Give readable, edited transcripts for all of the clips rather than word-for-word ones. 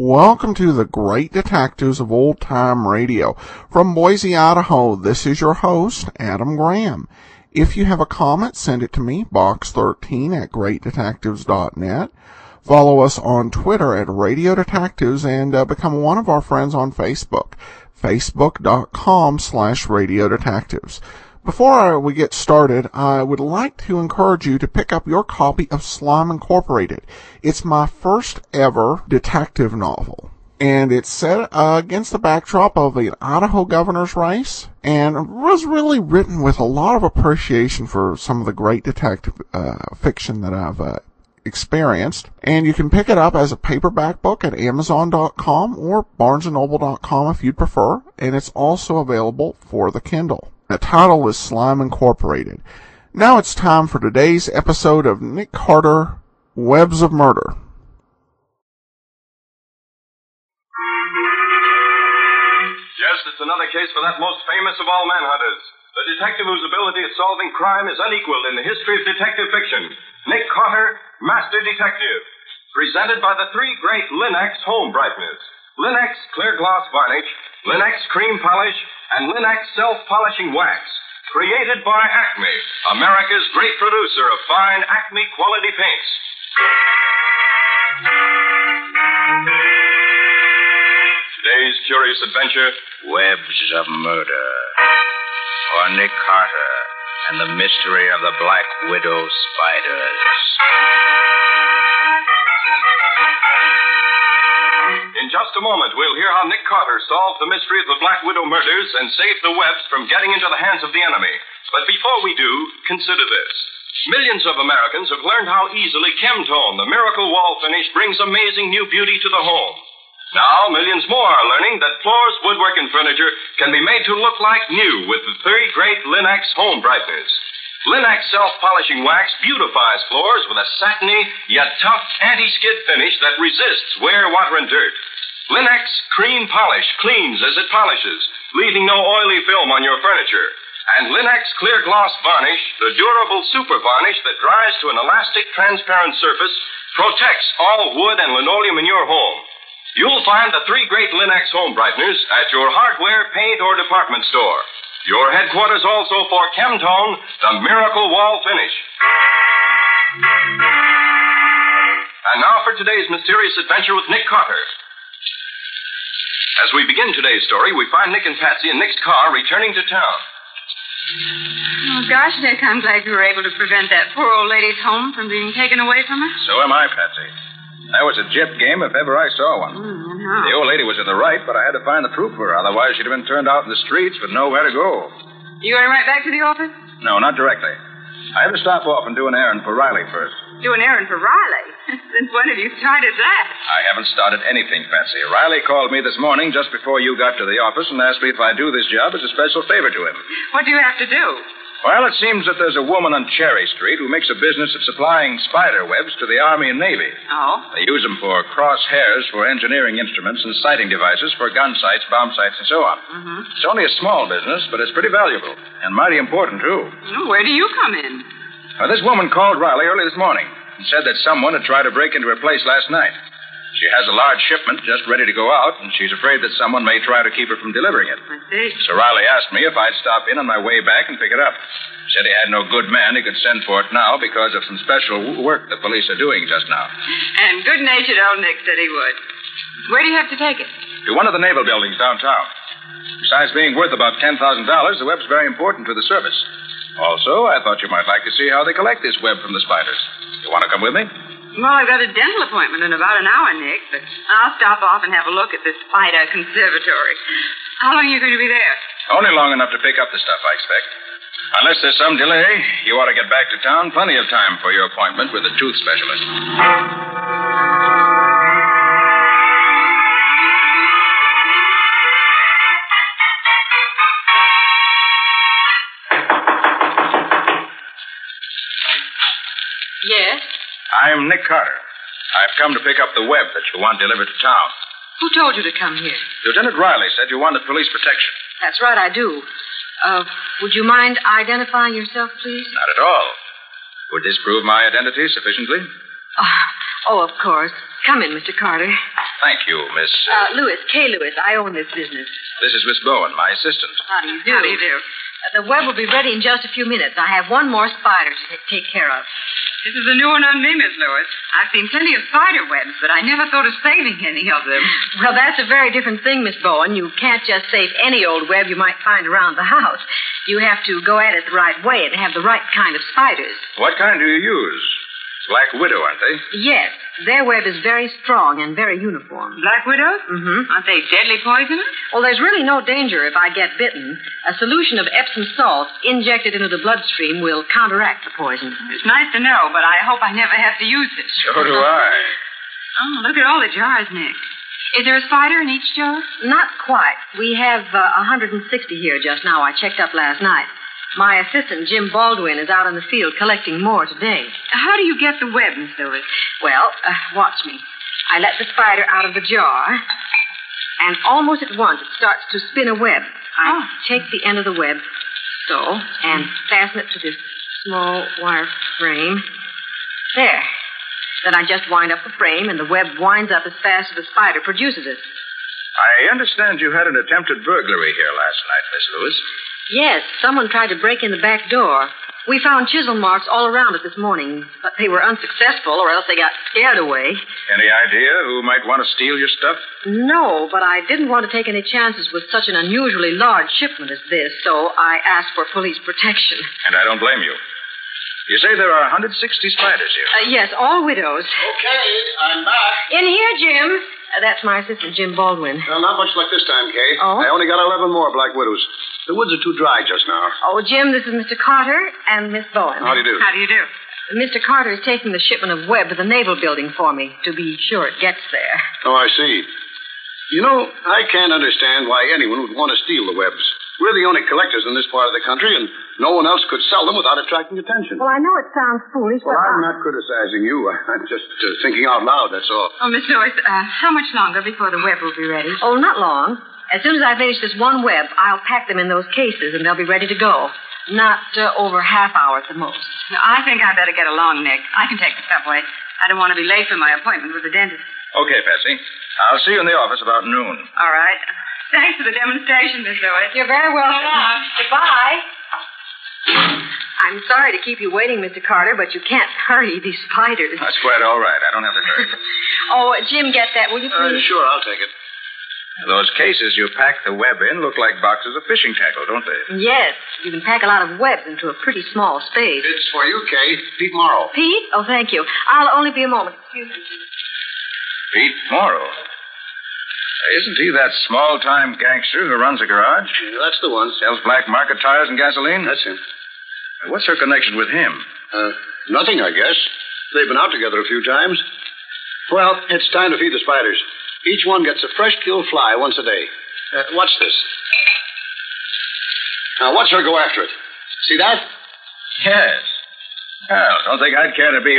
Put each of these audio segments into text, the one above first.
Welcome to the Great Detectives of Old Time Radio. From Boise, Idaho, this is your host, Adam Graham. If you have a comment, send it to me, box13@greatdetectives.net. Follow us on Twitter at Radio Detectives and become one of our friends on Facebook, facebook.com/Radio Detectives. Before we get started, I would like to encourage you to pick up your copy of Slime Incorporated. It's my first ever detective novel, and it's set against the backdrop of an Idaho governor's race, and was really written with a lot of appreciation for some of the great detective fiction that I've experienced. And you can pick it up as a paperback book at Amazon.com or BarnesandNoble.com if you'd prefer, and it's also available for the Kindle. The title is Slime Incorporated. Now it's time for today's episode of Nick Carter, Webs of Murder. Yes, it's another case for that most famous of all manhunters. The detective whose ability at solving crime is unequaled in the history of detective fiction. Nick Carter, Master Detective. Presented by the three great Linux home brighteners. Linux Clear Gloss Varnish, Linux Cream Polish, and Linux Self-Polishing Wax. Created by Acme, America's great producer of fine Acme quality paints. Today's curious adventure, Webs of Murder. For Nick Carter and the mystery of the Black Widow spiders. In just a moment, we'll hear how Nick Carter solved the mystery of the Black Widow murders and saved the webs from getting into the hands of the enemy. But before we do, consider this. Millions of Americans have learned how easily Chemtone, the miracle wall finish, brings amazing new beauty to the home. Now, millions more are learning that floors, woodwork, and furniture can be made to look like new with the three great Linux home brighteners. Linux Self-Polishing Wax beautifies floors with a satiny, yet tough, anti-skid finish that resists wear, water, and dirt. Linux Cream Polish cleans as it polishes, leaving no oily film on your furniture. And Linux Clear Gloss Varnish, the durable super varnish that dries to an elastic, transparent surface, protects all wood and linoleum in your home. You'll find the three great Linux home brighteners at your hardware, paint, or department store. Your headquarters also for Chemtone, the miracle wall finish. And now for today's mysterious adventure with Nick Carter. As we begin today's story, we find Nick and Patsy in Nick's car returning to town. Oh, gosh, Nick, I'm glad you were able to prevent that poor old lady's home from being taken away from her. So am I, Patsy. That was a jet game if ever I saw one. And how? The old lady was in the right, but I had to find the proof for her. Otherwise, she'd have been turned out in the streets with nowhere to go. You going right back to the office? No, not directly. I have to stop off and do an errand for Riley first. Do an errand for Riley? Since when have you started that? I haven't started anything, Patsy. Riley called me this morning just before you got to the office and asked me if I'd do this job as a special favor to him. What do you have to do? Well, it seems that there's a woman on Cherry Street who makes a business of supplying spider webs to the Army and Navy. Oh? They use them for crosshairs for engineering instruments and sighting devices for gun sights, bomb sights, and so on. Mm-hmm. It's only a small business, but it's pretty valuable and mighty important, too. Well, where do you come in? Well, this woman called Riley early this morning and said that someone had tried to break into her place last night. She has a large shipment just ready to go out, and she's afraid that someone may try to keep her from delivering it. I see. So Riley asked me if I'd stop in on my way back and pick it up. Said he had no good man he could send for it now because of some special work the police are doing just now. And good-natured old Nick said he would. Where do you have to take it? To one of the naval buildings downtown. Besides being worth about $10,000, the web's very important to the service. Also, I thought you might like to see how they collect this web from the spiders. You want to come with me? Well, I've got a dental appointment in about an hour, Nick, but I'll stop off and have a look at this spider conservatory. How long are you going to be there? Only long enough to pick up the stuff, I expect. Unless there's some delay, you ought to get back to town. Plenty of time for your appointment with the tooth specialist. I'm Nick Carter. I've come to pick up the web that you want delivered to town. Who told you to come here? Lieutenant Riley said you wanted police protection. That's right, I do. Would you mind identifying yourself, please? Not at all. Would this prove my identity sufficiently? Oh, of course. Come in, Mr. Carter. Thank you, Miss... Lewis, Kay Lewis. I own this business. This is Miss Bowen, my assistant. How do you do? How do you do? The web will be ready in just a few minutes. I have one more spider to take care of. This is a new one on me, Miss Lewis. I've seen plenty of spider webs, but I never thought of saving any of them. Well, that's a very different thing, Miss Bowen. You can't just save any old web you might find around the house. You have to go at it the right way and have the right kind of spiders. What kind do you use? Black Widow, aren't they? Yes. Their web is very strong and very uniform. Black widows? Mm-hmm. Aren't they deadly poisonous? Well, there's really no danger if I get bitten. A solution of Epsom salt injected into the bloodstream will counteract the poison. It's nice to know, but I hope I never have to use it. So do I. Oh, look at all the jars, Nick. Is there a spider in each jar? Not quite. We have 160 here just now. I checked up last night. My assistant, Jim Baldwin, is out in the field collecting more today. How do you get the web, Miss Lewis? Well, watch me. I let the spider out of the jar, and almost at once it starts to spin a web. I take the end of the web, so, and fasten it to this small wire frame. There. Then I just wind up the frame, and the web winds up as fast as the spider produces it. I understand you had an attempted burglary here last night, Miss Lewis. Yes, someone tried to break in the back door. We found chisel marks all around it this morning, but they were unsuccessful, or else they got scared away. Any idea who might want to steal your stuff? No, but I didn't want to take any chances with such an unusually large shipment as this, so I asked for police protection. And I don't blame you. You say there are 160 spiders here? Yes, all widows. Okay, I'm back. In here, Jim. That's my assistant, Jim Baldwin. Well, not much luck this time, Kay. Oh? I only got 11 more black widows. The woods are too dry just now. Oh, Jim, this is Mr. Carter and Miss Bowen. How do you do? How do you do? Mr. Carter is taking the shipment of web to the Naval Building for me to be sure it gets there. Oh, I see. You know, I can't understand why anyone would want to steal the webs. We're the only collectors in this part of the country, and no one else could sell them without attracting attention. Well, I know it sounds foolish, Well, but... I'm not criticizing you. I'm just thinking out loud, that's all. Oh, Miss Lewis, how much longer before the web will be ready? Oh, not long. As soon as I finish this one web, I'll pack them in those cases, and they'll be ready to go. Not over half hour at the most. Now, I think I better get along, Nick. I can take the subway. I don't want to be late for my appointment with the dentist. Okay, Patsy. I'll see you in the office about noon. All right. Thanks for the demonstration, Miss Lewis. You're very welcome. Goodbye. I'm sorry to keep you waiting, Mr. Carter, but you can't hurry these spiders. That's quite all right. I don't have to hurry. Oh, Jim, get that, will you please? Sure, I'll take it. Those cases you pack the web in look like boxes of fishing tackle, don't they? Yes. You can pack a lot of webs into a pretty small space. It's for you, Kay. Pete Morrow. Pete? Oh, thank you. I'll only be a moment. Excuse me. Pete Morrow. Isn't he that small-time gangster who runs a garage? Yeah, that's the one. Sells black market tires and gasoline? That's him. What's her connection with him? Nothing, I guess. They've been out together a few times. Well, it's time to feed the spiders. Each one gets a fresh-killed fly once a day. Watch this. Now, watch her go after it. See that? Yes. Well, don't think I'd care to be...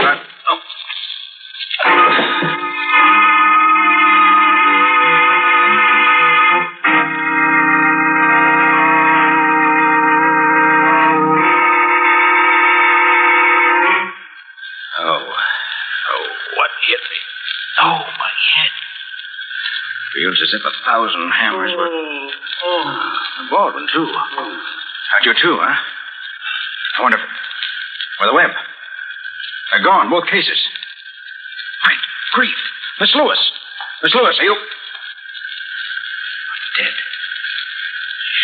Oh. What hit me? Oh, my head. Feels as if 1,000 hammers were... And Baldwin, too. Aren't you too, huh? I wonder if... Where the web? They're gone, both cases. My grief. Miss Lewis. Miss Lewis, are you... Dead.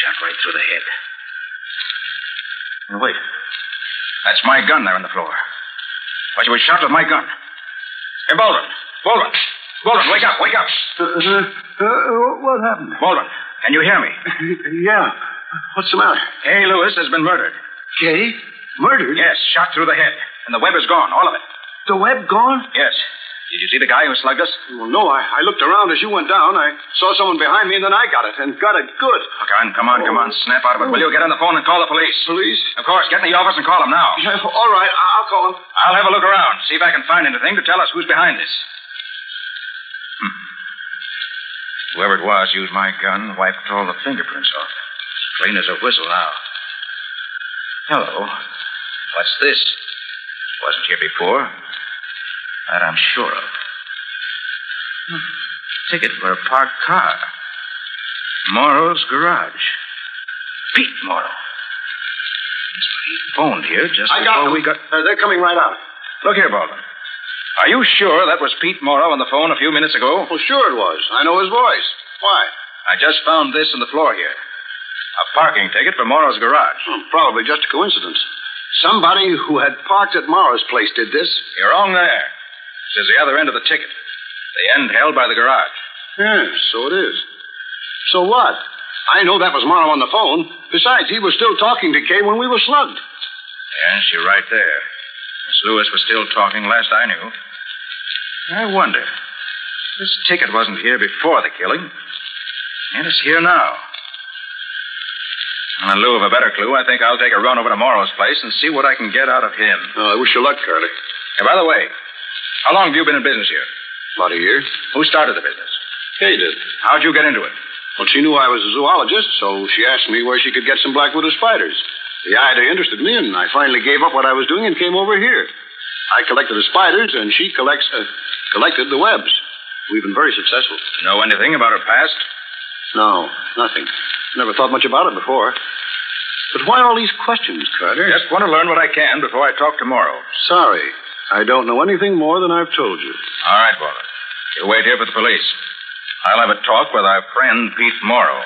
Shot right through the head. And wait. That's my gun there on the floor. Why, she was shot with my gun. Hey, Baldwin. Baldwin. Baldwin, wake up, wake up. What happened? Baldwin, can you hear me? Yeah. What's the matter? Kay Lewis has been murdered. Kay? Murdered? Yes, shot through the head. And the web is gone, all of it. The web gone? Yes. Did you see the guy who slugged us? Well, no, I looked around as you went down. I saw someone behind me, and then I got it, and got it good. Come on. Snap out of it, will you? Get on the phone and call the police. Police? Of course. Get in the office and call them now. Yeah, all right, I'll call them. I'll have a look around, see if I can find anything to tell us who's behind this. Whoever it was used my gun, wiped all the fingerprints off. As plain as a whistle now. Hello. What's this? Wasn't here before. That I'm sure of. Ticket for a parked car. Morrow's garage. Pete Morrow. He phoned here just before we got... They're coming right out. Look here, Baldwin. Are you sure that was Pete Morrow on the phone a few minutes ago? Well, sure it was. I know his voice. Why? I just found this on the floor here. A parking ticket for Morrow's garage. Well, probably just a coincidence. Somebody who had parked at Morrow's place did this. You're wrong there. This is the other end of the ticket. The end held by the garage. Yes, so it is. So what? I know that was Morrow on the phone. Besides, he was still talking to Kay when we were slugged. Yes, you're right there. Miss Lewis was still talking last I knew. I wonder. This ticket wasn't here before the killing. And it's here now. And in lieu of a better clue, I think I'll take a run over to Morrow's place and see what I can get out of him. I wish you luck, Carter. Hey, by the way, how long have you been in business here? About a year. Who started the business? Kay did. How'd you get into it? Well, she knew I was a zoologist, so she asked me where she could get some black widow spiders. The idea interested me, and I finally gave up what I was doing and came over here. I collected the spiders, and she collected the webs. We've been very successful. Know anything about her past? No, nothing. Never thought much about it before. But why all these questions, Carter? Just want to learn what I can before I talk tomorrow. Sorry. I don't know anything more than I've told you. All right, Walter. You wait here for the police. I'll have a talk with our friend Pete Morrow.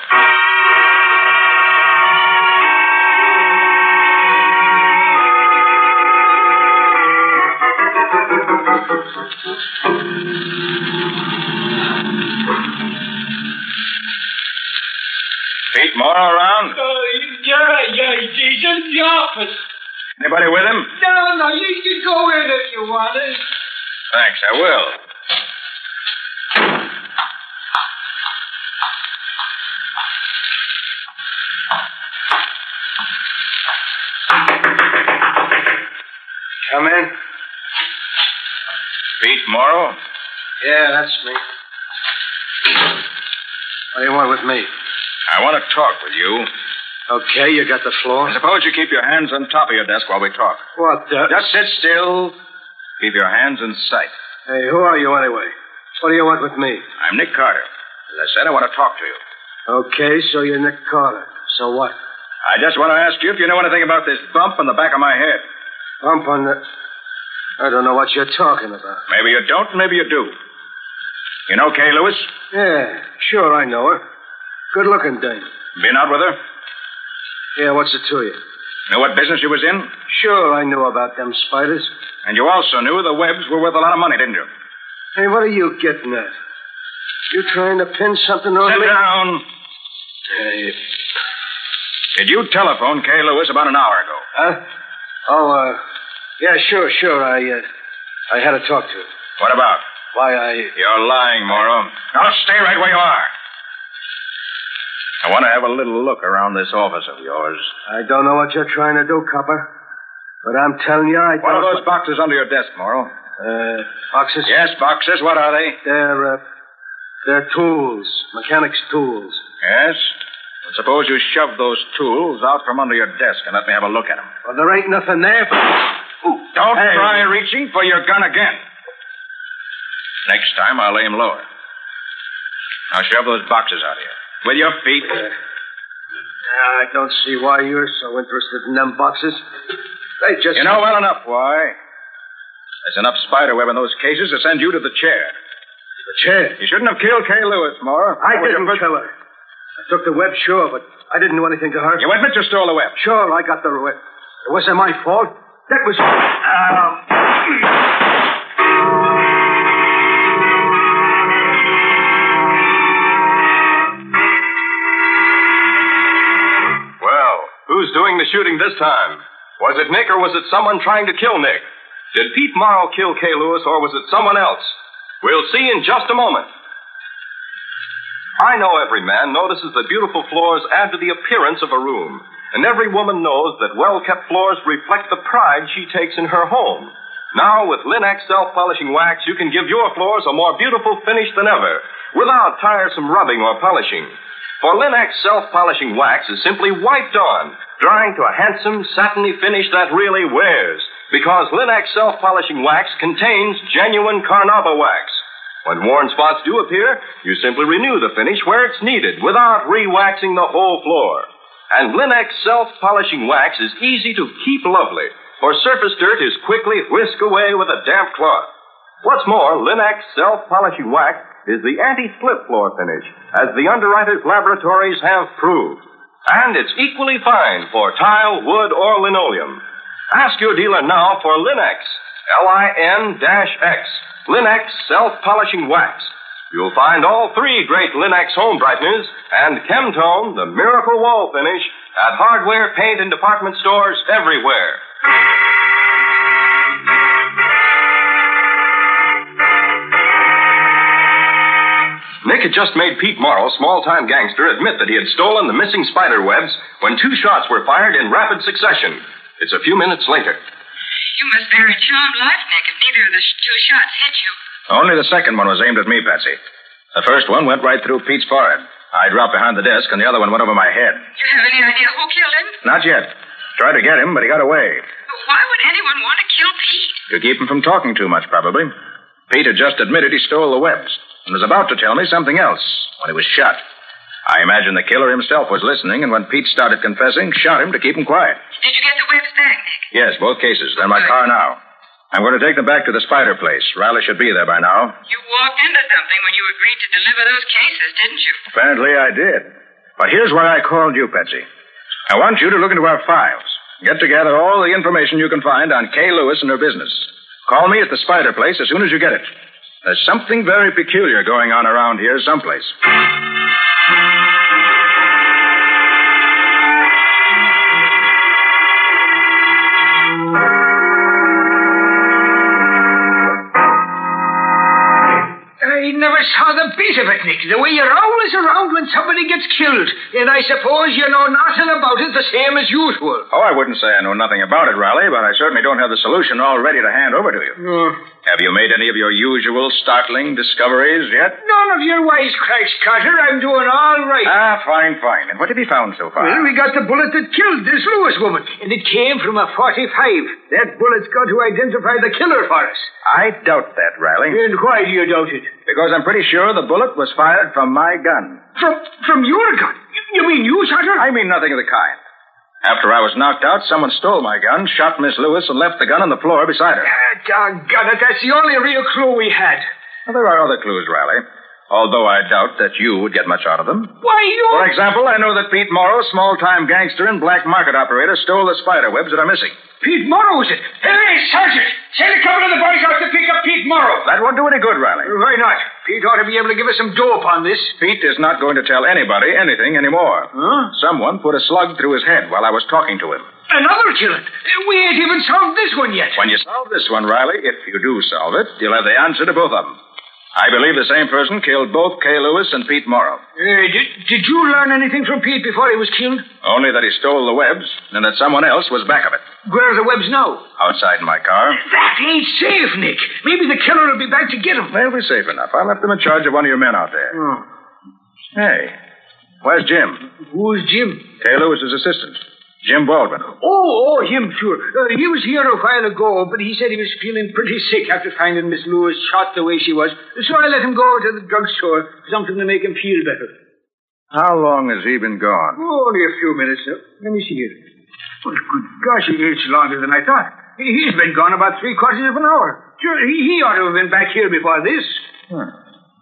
Pete Morrow around? Yeah, he's in the office. Anybody with him? No, you can go in if you want it. Thanks, I will. Come in. Pete Morrow? Yeah, that's me. What do you want with me? I want to talk with you. Okay, you got the floor. I suppose you keep your hands on top of your desk while we talk. What the... Just sit still. Keep your hands in sight. Hey, who are you anyway? What do you want with me? I'm Nick Carter. As I said, I want to talk to you. Okay, so you're Nick Carter. So what? I just want to ask you if you know anything about this bump on the back of my head. Bump on the... I don't know what you're talking about. Maybe you don't, maybe you do. You know Kay Lewis? Yeah, sure, I know her. Good-looking dame. Been out with her? Yeah, what's it to you? Know what business she was in? Sure, I knew about them spiders. And you also knew the webs were worth a lot of money, didn't you? Hey, what are you getting at? You trying to pin something on Sit me? down. Hey. Did you telephone Kay Lewis about an hour ago? Huh? Oh, yeah, sure. I had a talk to her. What about? Why, You're lying, Morrow. Now stay right where you are. I want to have a little look around this office of yours. I don't know what you're trying to do, copper. But I'm telling you, I don't... What are those boxes under your desk, Morrow? Boxes? Yes, boxes. What are they? They're tools. Mechanics' tools. Yes? Well, suppose you shove those tools out from under your desk and let me have a look at them. Well, there ain't nothing there. Don't try reaching for your gun again. Next time, I'll aim lower. Now shove those boxes out here. With your feet. I don't see why you're so interested in them boxes. They just... You know well enough why. There's enough spider web in those cases to send you to the chair. The chair? You shouldn't have killed Kay Lewis, Morrow. I didn't kill her. I took the web, sure, but I didn't do anything to her. You admit you stole the web? Sure, I got the web. It wasn't my fault. That was... Who's doing the shooting this time? Was it Nick or was it someone trying to kill Nick? Did Pete Morrow kill Kay Lewis or was it someone else? We'll see in just a moment. I know every man notices that beautiful floors add to the appearance of a room, and every woman knows that well-kept floors reflect the pride she takes in her home. Now, with Linex self-polishing wax, you can give your floors a more beautiful finish than ever, without tiresome rubbing or polishing. For Linex self-polishing wax is simply wiped on, drying to a handsome, satiny finish that really wears, because Linex self-polishing wax contains genuine carnauba wax. When worn spots do appear, you simply renew the finish where it's needed without re-waxing the whole floor. And Linex self-polishing wax is easy to keep lovely, for surface dirt is quickly whisked away with a damp cloth. What's more, Linex self-polishing wax is the anti-slip floor finish, as the underwriters' laboratories have proved. And it's equally fine for tile, wood, or linoleum. Ask your dealer now for Linex, Lin-X. Linex self-polishing wax. You'll find all three great Linex home brighteners and Chemtone, the miracle wall finish, at hardware, paint, and department stores everywhere. Nick had just made Pete Morrow, small-time gangster, admit that he had stolen the missing spider webs when 2 shots were fired in rapid succession. It's a few minutes later. You must bear a charmed life, Nick, if neither of the 2 shots hit you. Only the second one was aimed at me, Patsy. The first one went right through Pete's forehead. I dropped behind the desk, and the other one went over my head. Do you have any idea who killed him? Not yet. Tried to get him, but he got away. But why would anyone want to kill Pete? To keep him from talking too much, probably. Pete had just admitted he stole the webs, and was about to tell me something else when he was shot. I imagine the killer himself was listening, and when Pete started confessing, shot him to keep him quiet. Did you get the webs back, Nick? Yes, both cases. They're in my car now. I'm going to take them back to the spider place. Riley should be there by now. You walked into something when you agreed to deliver those cases, didn't you? Apparently I did. But here's why I called you, Patsy. I want you to look into our files. Get together all the information you can find on Kay Lewis and her business. Call me at the spider place as soon as you get it. There's something very peculiar going on around here someplace. I never saw the beat of it, Nick. The way you're always around when somebody gets killed. And I suppose you know nothing about it the same as usual. Oh, I wouldn't say I know nothing about it, Riley, but I certainly don't have the solution all ready to hand over to you. Have you made any of your usual startling discoveries yet? None of your wisecracks, Carter. I'm doing all right. Ah, fine. And what have you found so far? Well, we got the bullet that killed this Lewis woman, and it came from a 45. That bullet's got to identify the killer for us. I doubt that, Riley. And why do you doubt it? Because I'm pretty sure the bullet was fired from my gun. From your gun? You mean you shot her? I mean nothing of the kind. After I was knocked out, someone stole my gun, shot Miss Lewis, and left the gun on the floor beside her. Doggone it, that's the only real clue we had. Well, there are other clues, Riley. Although I doubt that you would get much out of them. Why, you... For example, I know that Pete Morrow, small-time gangster and black market operator, stole the spider webs that are missing. Pete Morrow, is it? Hey, Sergeant! Send a couple of the boys out to pick up Pete Morrow. That won't do any good, Riley. Why not? Pete ought to be able to give us some dope on this. Pete is not going to tell anybody anything anymore. Huh? Someone put a slug through his head while I was talking to him. Another killing? We ain't even solved this one yet. When you solve this one, Riley, if you do solve it, you'll have the answer to both of them. I believe the same person killed both Kay Lewis and Pete Morrow. Did you learn anything from Pete before he was killed? Only that he stole the webs and that someone else was back of it. Where are the webs now? Outside in my car. That ain't safe, Nick. Maybe the killer will be back to get them. They'll be safe enough. I left them in charge of one of your men out there. Oh. Hey, where's Jim? Who's Jim? Kay Lewis's assistant. Jim Baldwin. Oh, him, sure. He was here a while ago, but he said he was feeling pretty sick after finding Miss Lewis shot the way she was. So I let him go to the drugstore, something to make him feel better. How long has he been gone? Oh, only a few minutes, sir. Let me see here. Well, good gosh, it's longer than I thought. He's been gone about 3/4 of an hour. Sure, he ought to have been back here before this.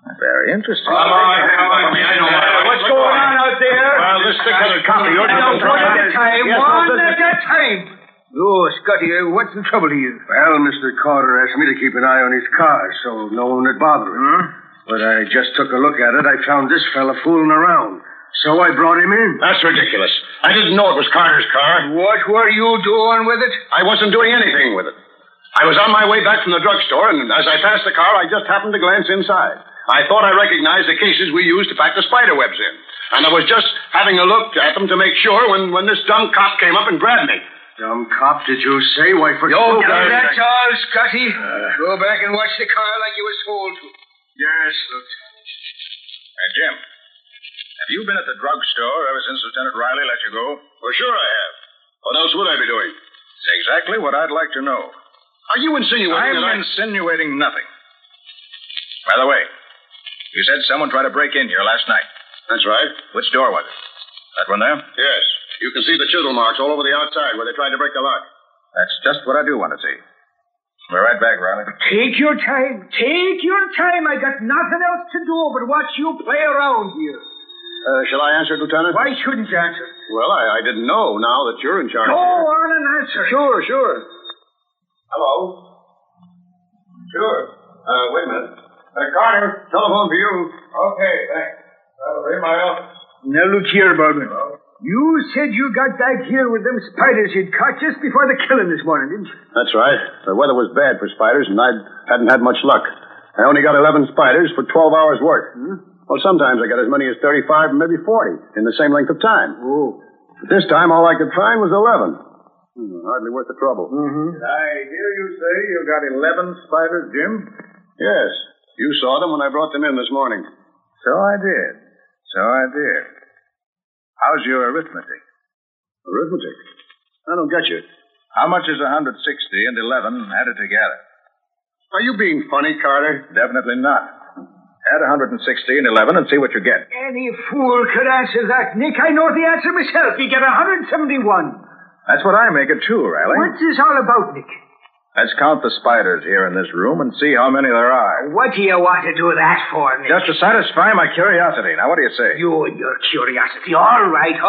Very interesting. What's going on out there? Well, this stick of coffee. One at a time. One at a time. Oh, Scotty, what's the trouble here? Well, Mr. Carter asked me to keep an eye on his car so no one would bother him. Huh? But I just took a look at it. I found this fella fooling around. So I brought him in. That's ridiculous. I didn't know it was Carter's car. What were you doing with it? I wasn't doing anything with it. I was on my way back from the drugstore, and as I passed the car, I just happened to glance inside. I thought I recognized the cases we used to pack the spider webs in. And I was just having a look at them to make sure when this dumb cop came up and grabbed me. Dumb cop, did you say? Why, for Yo, That's all, Scotty. Go back and watch the car like you was told to. Yes, Lieutenant. Hey, Jim. Have you been at the drugstore ever since Lieutenant Riley let you go? Well, sure I have. What else would I be doing? It's exactly what I'd like to know. Are you insinuating that I'm insinuating nothing. By the way, you said someone tried to break in here last night. That's right. Which door was it? That one there? Yes. You can see the chisel marks all over the outside where they tried to break the lock. That's just what I do want to see. We're right back, Riley. Take your time. Take your time. I got nothing else to do but watch you play around here. Shall I answer, Lieutenant? Why shouldn't you answer? Well, I didn't know now that you're in charge. Go on and answer. Sure. Hello? Sure. Wait a minute. Carter, telephone for you. Okay, thanks. That'll be my office. Now look here, Baldwin. You said you got back here with them spiders you'd caught just before the killing this morning, didn't you? That's right. The weather was bad for spiders, and I hadn't had much luck. I only got 11 spiders for 12 hours' work. Well, sometimes I got as many as 35 and maybe 40 in the same length of time. Oh. But this time, all I could find was 11. Hardly worth the trouble. Did I hear you say you got 11 spiders, Jim? Yes. You saw them when I brought them in this morning. So I did. How's your arithmetic? Arithmetic? I don't get you. How much is 160 and 11 added together? Are you being funny, Carter? Definitely not. Add 160 and 11 and see what you get. Any fool could answer that, Nick. I know the answer myself. You get 171. That's what I make it too, Riley. What's this all about, Nick? Let's count the spiders here in this room and see how many there are. What do you want to do that for, Nick? Just to satisfy my curiosity. Now, what do you say? You and your curiosity. All right.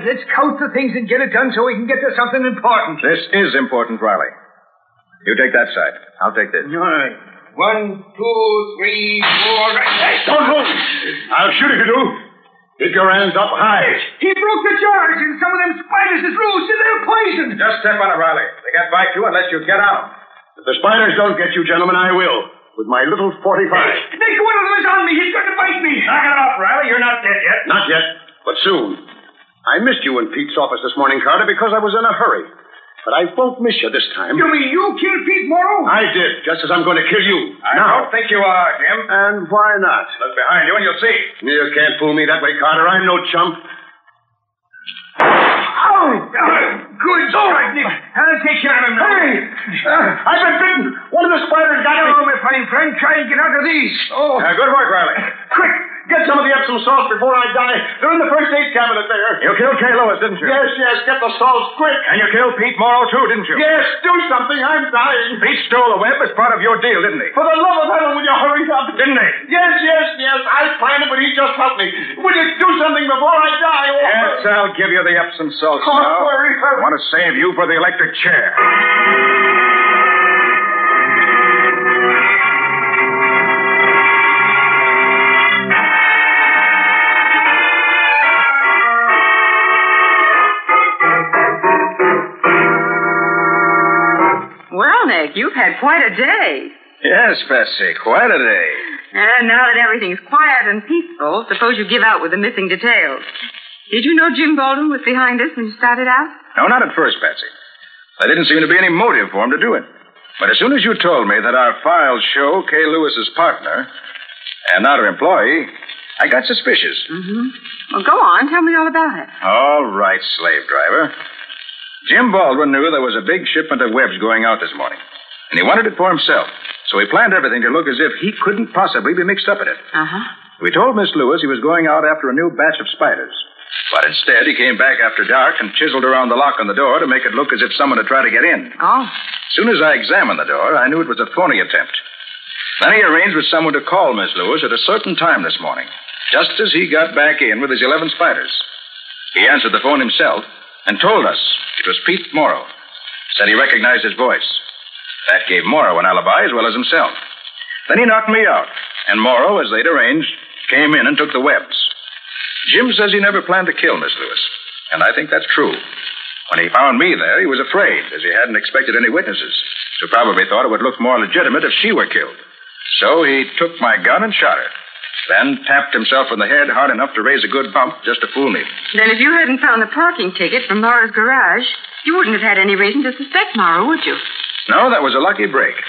Let's count the things and get it done so we can get to something important. This is important, Riley. You take that side. I'll take this. All right. 1, 2, 3, 4. Hey, Don't move! I'll shoot if you do. Keep your hands up high. He broke the jars, and some of them spiders is loose, and they're poisoned. Just step on it, Riley. They can't bite you unless you get out. If the spiders don't get you, gentlemen, I will. With my little 45. Nick, one of them is on me. He's going to bite me. Knock it off, Riley. You're not dead yet. Not yet, but soon. I missed you in Pete's office this morning, Carter, because I was in a hurry. But I won't miss you this time. You mean you killed Pete Morrow? I did, just as I'm going to kill you. I now. don't think you are, Jim. And why not? Look behind you and you'll see. You can't fool me that way, Carter. I'm no chump. Oh! Good strike, Nick. I'll take care of him now. Hey! I've been bitten. One of the spiders got me. Oh, my fine friend, try and get out of these. Oh. Good work, Riley. Quick, get some of the Epsom salts before I die. They're in the first aid cabinet there. You killed Kay Lewis, didn't you? Yes, get the salts quick. And you killed Pete Morrow, too, didn't you? Yes, do something. I'm dying. Pete stole the web as part of your deal, didn't he? For the love of heaven, will you hurry up? Didn't he? Yes. I planned it, but he just helped me. Will you do something before I die? Yes, I'll give you the Epsom salts now. I want to save you for the electric chair. Well, Nick, you've had quite a day. Yes, Betsy, quite a day. And now that everything's quiet and peaceful, suppose you give out with the missing details. Did you know Jim Baldwin was behind this when you started out? No, not at first, Betsy. There didn't seem to be any motive for him to do it. But as soon as you told me that our files show Kay Lewis's partner and not her employee, I got suspicious. Well, go on. Tell me all about it. All right, slave driver. Jim Baldwin knew there was a big shipment of webs going out this morning, and he wanted it for himself. So he planned everything to look as if he couldn't possibly be mixed up in it. We told Miss Lewis he was going out after a new batch of spiders. But instead, he came back after dark and chiseled around the lock on the door to make it look as if someone had tried to get in. Oh. As soon as I examined the door, I knew it was a phony attempt. Then he arranged with someone to call Miss Lewis at a certain time this morning, just as he got back in with his 11 spiders. He answered the phone himself and told us it was Pete Morrow. Said he recognized his voice. That gave Morrow an alibi as well as himself. Then he knocked me out, and Morrow, as they'd arranged, came in and took the webs. Jim says he never planned to kill Miss Lewis, and I think that's true. When he found me there, he was afraid, as he hadn't expected any witnesses. So who probably thought it would look more legitimate if she were killed. So he took my gun and shot her. Then tapped himself on the head hard enough to raise a good bump just to fool me. Then if you hadn't found the parking ticket from Morrow's garage, you wouldn't have had any reason to suspect Morrow, would you? No, that was a lucky break.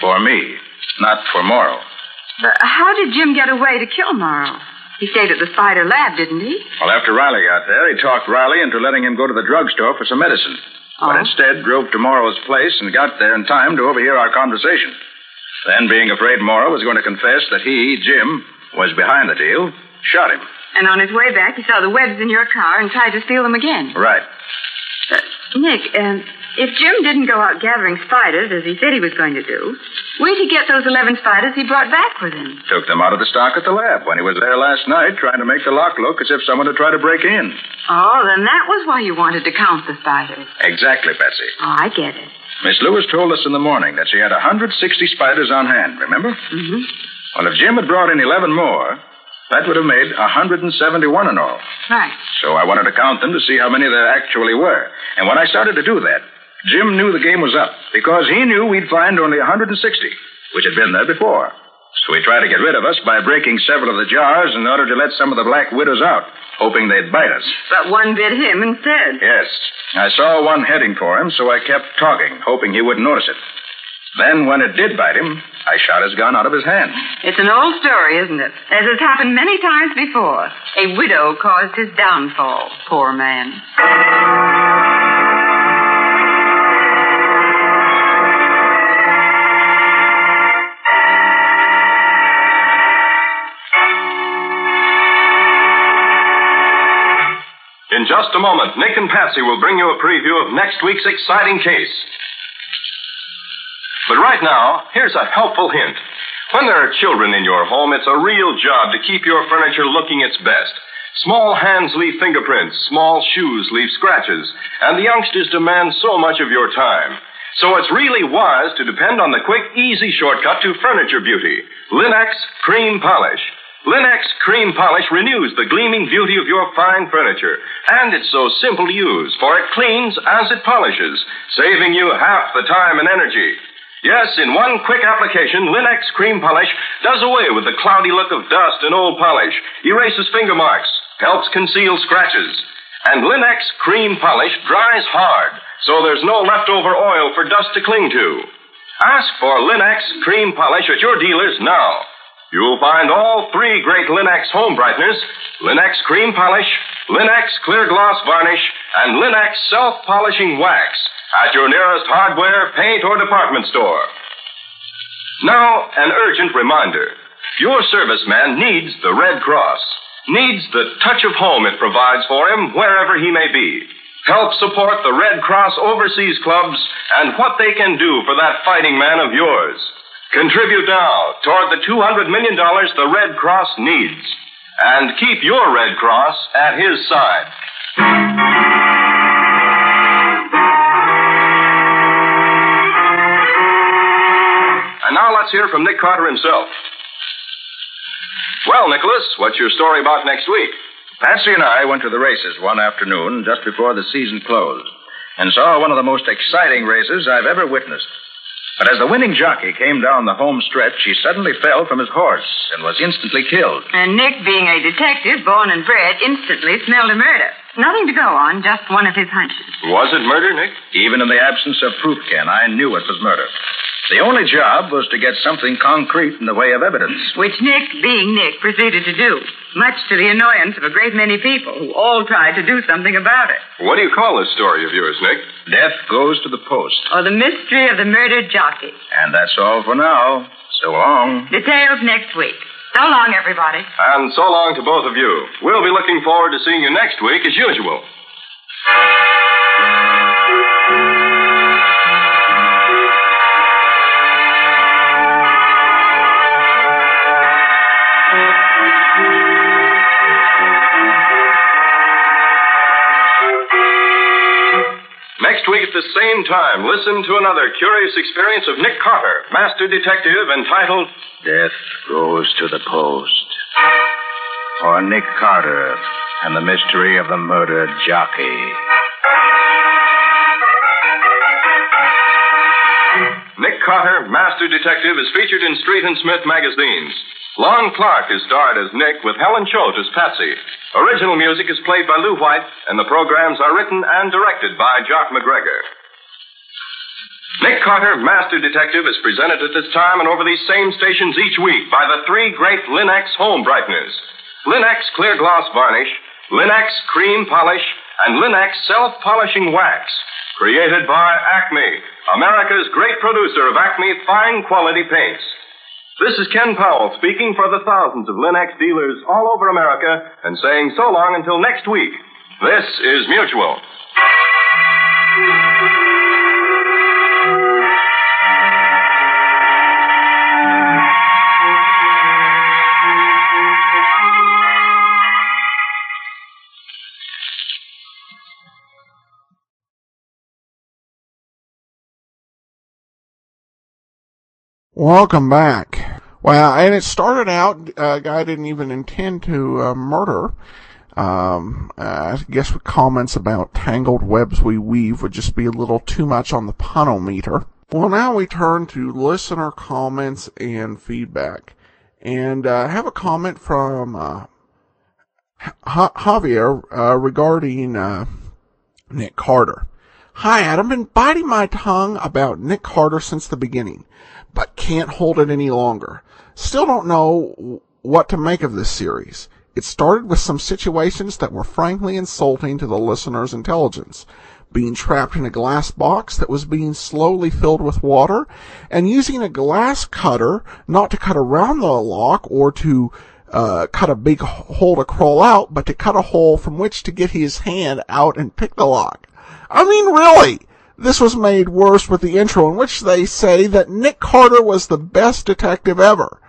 For me, not for Morrow. But how did Jim get away to kill Morrow? He stayed at the Spider lab, didn't he? Well, after Riley got there, he talked Riley into letting him go to the drugstore for some medicine. But instead drove to Morrow's place and got there in time to overhear our conversation. Then, being afraid Morrow was going to confess that he, Jim, was behind the deal, shot him. And on his way back, he saw the webs in your car and tried to steal them again. Right. Nick, if Jim didn't go out gathering spiders, as he said he was going to do, where'd he get those 11 spiders he brought back with him? Took them out of the stock at the lab when he was there last night trying to make the lock look as if someone had tried to break in. Oh, then that was why you wanted to count the spiders. Exactly, Betsy. Oh, I get it. Miss Lewis told us in the morning that she had 160 spiders on hand, remember? Mm-hmm. Well, if Jim had brought in 11 more, that would have made 171 in all. Right. So I wanted to count them to see how many there actually were. And when I started to do that, Jim knew the game was up because he knew we'd find only 160, which had been there before. So he tried to get rid of us by breaking several of the jars in order to let some of the Black Widows out, hoping they'd bite us. But one bit him instead. Yes. I saw one heading for him, so I kept talking, hoping he wouldn't notice it. Then, when it did bite him, I shot his gun out of his hand. It's an old story, isn't it? As has happened many times before. A widow caused his downfall. Poor man. In just a moment, Nick and Patsy will bring you a preview of next week's exciting case. But right now, here's a helpful hint. When there are children in your home, it's a real job to keep your furniture looking its best. Small hands leave fingerprints, small shoes leave scratches, and the youngsters demand so much of your time. So it's really wise to depend on the quick, easy shortcut to furniture beauty, Linex Cream Polish. Linex Cream Polish renews the gleaming beauty of your fine furniture, and it's so simple to use, for it cleans as it polishes, saving you half the time and energy. Yes, in one quick application, Linex Cream Polish does away with the cloudy look of dust and old polish, erases finger marks, helps conceal scratches. And Linex Cream Polish dries hard, so there's no leftover oil for dust to cling to. Ask for Linex Cream Polish at your dealers now. You'll find all three great Linex home brighteners, Linex Cream Polish, Linex Clear Gloss Varnish, and Linex Self-Polishing Wax at your nearest hardware, paint, or department store. Now, an urgent reminder. Your serviceman needs the Red Cross, needs the touch of home it provides for him wherever he may be. Help support the Red Cross overseas clubs and what they can do for that fighting man of yours. Contribute now toward the $200 million the Red Cross needs. And keep your Red Cross at his side. And now let's hear from Nick Carter himself. Well, Nicholas, what's your story about next week? Patsy and I went to the races one afternoon just before the season closed and saw one of the most exciting races I've ever witnessed. But as the winning jockey came down the home stretch, he suddenly fell from his horse and was instantly killed. And Nick, being a detective, born and bred, instantly smelled a murder. Nothing to go on, just one of his hunches. Was it murder, Nick? Even in the absence of proof, Ken, I knew it was murder. The only job was to get something concrete in the way of evidence. Which Nick, being Nick, proceeded to do, much to the annoyance of a great many people who all tried to do something about it. What do you call this story of yours, Nick? Death Goes to the Post. Or the mystery of the murdered jockey. And that's all for now. So long. Details next week. So long, everybody. And so long to both of you. We'll be looking forward to seeing you next week as usual. Next week at the same time, listen to another curious experience of Nick Carter, master detective, entitled Death Goes to the Post. Or Nick Carter and the Mystery of the Murdered Jockey. Nick Carter, Master Detective, is featured in Street and Smith magazines. Lon Clark is starred as Nick with Helen Choate as Patsy. Original music is played by Lou White, and the programs are written and directed by Jock McGregor. Nick Carter, Master Detective, is presented at this time and over these same stations each week by the three great Linex home brighteners. Linex Clear Gloss Varnish, Linex Cream Polish, and Linex Self-Polishing Wax. Created by Acme, America's great producer of Acme fine quality paints. This is Ken Powell speaking for the thousands of Linex dealers all over America and saying so long until next week. This is Mutual. Welcome back. Well, and it started out, a guy didn't even intend to murder. I guess with comments about tangled webs we weave would just be a little too much on the punometer. Well, now we turn to listener comments and feedback. And I have a comment from Javier regarding Nick Carter. Hi, Adam. Been biting my tongue about Nick Carter since the beginning, but can't hold it any longer. Still don't know what to make of this series. It started with some situations that were frankly insulting to the listener's intelligence. Being trapped in a glass box that was being slowly filled with water, and using a glass cutter not to cut around the lock or to cut a big hole to crawl out, but to cut a hole from which to get his hand out and pick the lock. I mean, really! This was made worse with the intro in which they say that Nick Carter was the best detective ever.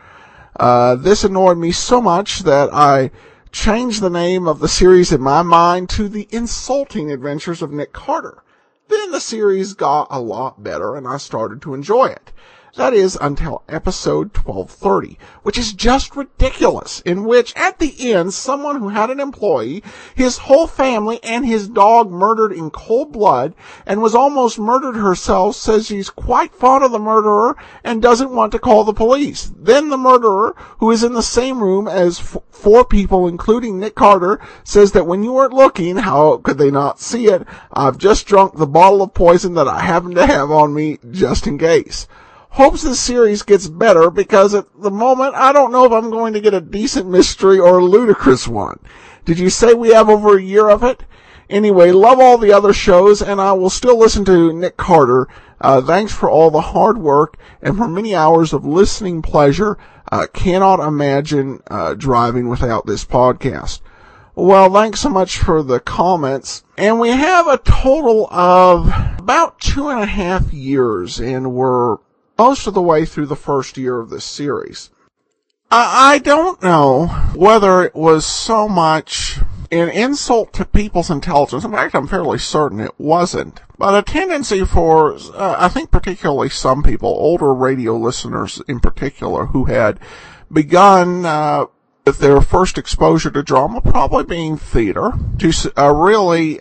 This annoyed me so much that I changed the name of the series in my mind to The Insulting Adventures of Nick Carter. Then the series got a lot better and I started to enjoy it. That is, until episode 1230, which is just ridiculous, in which, at the end, someone who had an employee, his whole family, and his dog murdered in cold blood, and was almost murdered herself, says she's quite fond of the murderer, and doesn't want to call the police. Then the murderer, who is in the same room as four people, including Nick Carter, says that when you weren't looking, how could they not see it? I've just drunk the bottle of poison that I happen to have on me, just in case. Hopes this series gets better, because at the moment, I don't know if I'm going to get a decent mystery or a ludicrous one. Did you say we have over a year of it? Anyway, love all the other shows, and I will still listen to Nick Carter. Thanks for all the hard work and for many hours of listening pleasure. Cannot imagine driving without this podcast. Well, thanks so much for the comments. And we have a total of about 2.5 years, and we're most of the way through the first year of this series. I don't know whether it was so much an insult to people's intelligence. In fact, I'm fairly certain it wasn't. But a tendency for, I think particularly some people, older radio listeners in particular, who had begun with their first exposure to drama, probably being theater, to really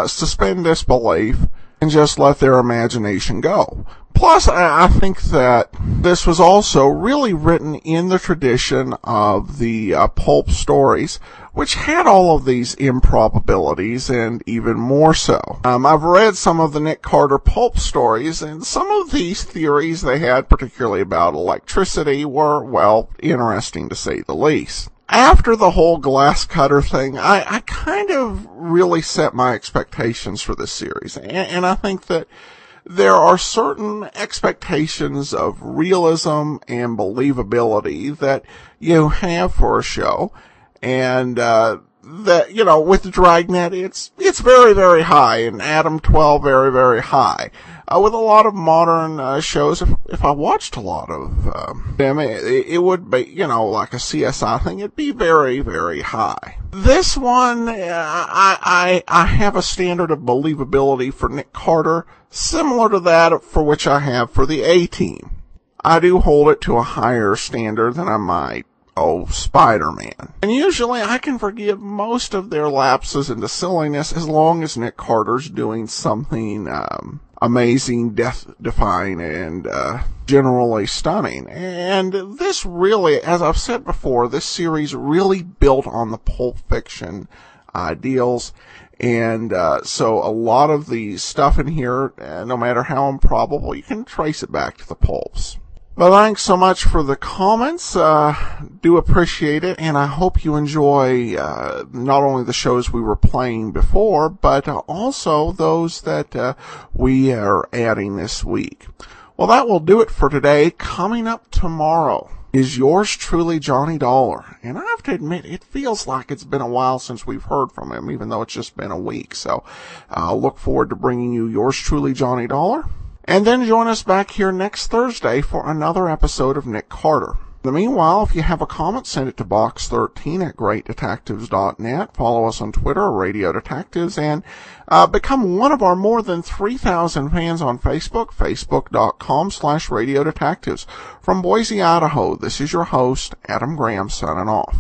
suspend disbelief and just let their imagination go. Plus, I think that this was also really written in the tradition of the pulp stories, which had all of these improbabilities and even more so. I've read some of the Nick Carter pulp stories, and some of these theories they had, particularly about electricity, were, well, interesting to say the least. After the whole glass cutter thing, I kind of really set my expectations for this series, and I think that there are certain expectations of realism and believability that you have for a show, and that, you know, with Dragnet, it's very, very high, and Adam 12 very, very high. With a lot of modern shows, if I watched a lot of them, it would be, you know, like a CSI thing, it'd be very, very high. This one, I have a standard of believability for Nick Carter similar to that for which I have for the A-Team. I do hold it to a higher standard than I might Spider-Man. And usually I can forgive most of their lapses into silliness as long as Nick Carter's doing something amazing, death-defying, and generally stunning. And this really, as I've said before, this series really built on the Pulp Fiction ideals. And so a lot of the stuff in here, no matter how improbable, you can trace it back to the pulps. But thanks so much for the comments. Do appreciate it, and I hope you enjoy not only the shows we were playing before, but also those that we are adding this week. Well, that will do it for today. Coming up tomorrow is yours truly, Johnny Dollar. And I have to admit, it feels like it's been a while since we've heard from him, even though it's just been a week. So I'll look forward to bringing you yours truly, Johnny Dollar. And then join us back here next Thursday for another episode of Nick Carter. In the meanwhile, if you have a comment, send it to box13@greatdetectives.net. Follow us on Twitter, Radio Detectives, and become one of our more than 3,000 fans on Facebook, facebook.com/Radio Detectives. From Boise, Idaho, this is your host, Adam Graham, signing off.